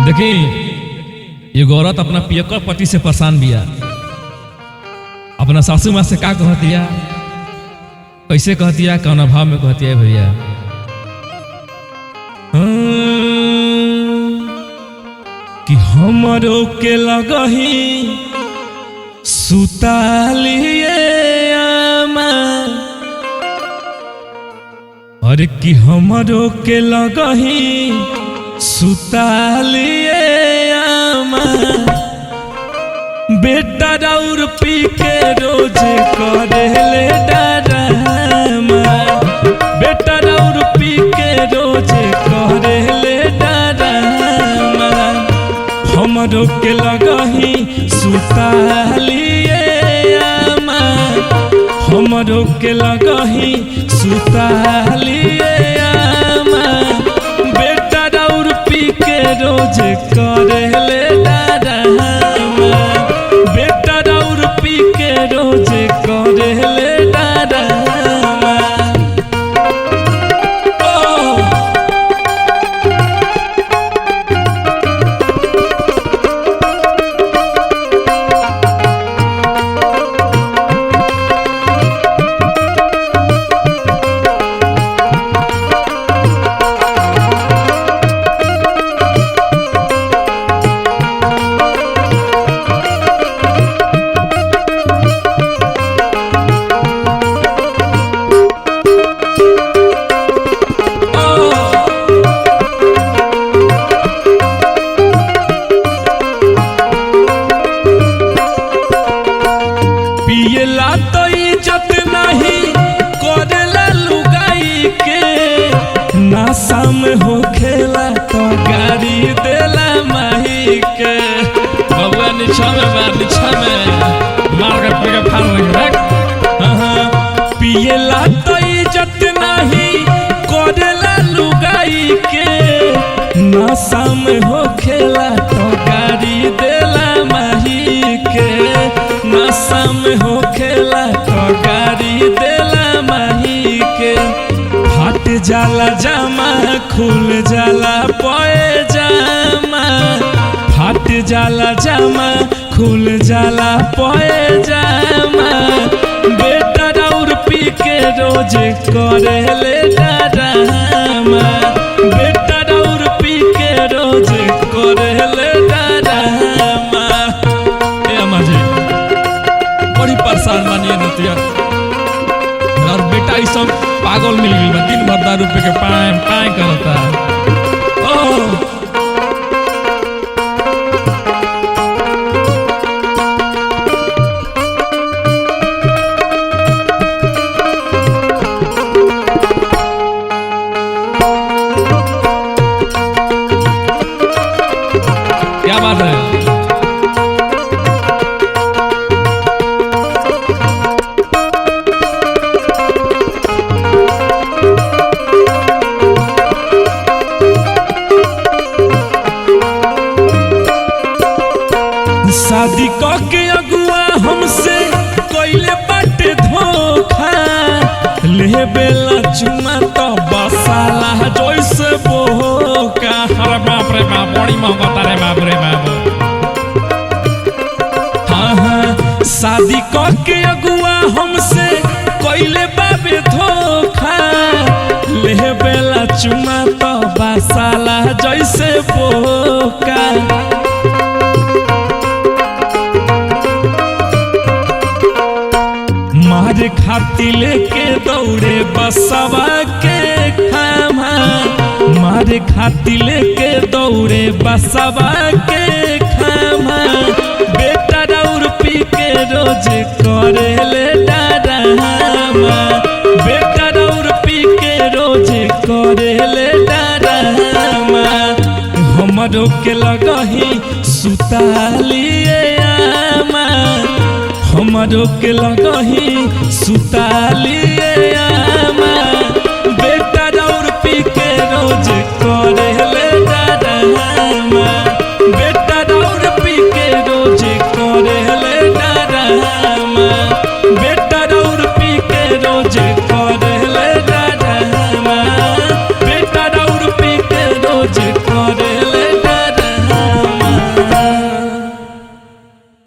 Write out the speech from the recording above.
देखी एगो औरत अपना पियकर पति से परेशान बिया, अपना सासू माँ से का कहतिया, कैसे कहतिया, कौन भाव में कहतिया भैया। कि हमरो के लगही सुतालिए आमा, और कि हमरो के लगही सुतालिए आमा, बेटा राउर पी के रोज करेले डरामा, बेटा राउर पी के रोज करेले डरामा, हमरो के लगही सुतालिए आमा, हमरो के लगही सुतालिए आमा, बेटा राउर पी के रोज करेले डरामा, बेटा राउर पी के रोज करेले डरामा। पियला तो इज्जत नहीं करेला लुगाई के, नशा में हो खेला तो गाड़ी देला माही के। बबुआ निछा में मार, निछा में मार कर पे फाड़ रख। पियला तो इज्जत नहीं करेला लुगाई के, नशा में हो खेला तो गाड़ी देला माही के, नशा में हो खेला तो गाड़ी देला माही के। फट जाला जामा खुल जाला पोए जामा, फट जाला जामा खुल जाला पोए जामा, बेटा राउर पी के रोज करेले डरामा, बेटा राउर पी के रोज करेले डरामा। ए अम्मा जी बड़ी परेशान मानिए नतिया, और बेटा इस सब पागल मिल गई, दिन भर दारू पे के पाए पाए करता। क्या बात है। शादी के अगुआ हमसे कोइले बाटे धोखा, ले बेला चुमा तो बसाला जैसे बोका। अरे बाप रे बाप, बड़ी मोहब्बत रे बाप रे बाप। हाँ हाँ, शादी के अगुआ हमसे कोइले बाबे धोखा, ले बेला चुमा तो बसाला जैसे बोका। मारे खाती लेके दौड़े बसवा के खामा, मारे खाती लेके दौड़े बसवा के खामा, बेटा राउर पी के रोज करेले डरामा, बेटा राउर पी के रोज करेले डरामा, हमरो के लगही सुतालिए आमा, हमरो के लगही सुतालिए आमा, बेटा राउर पी के रोज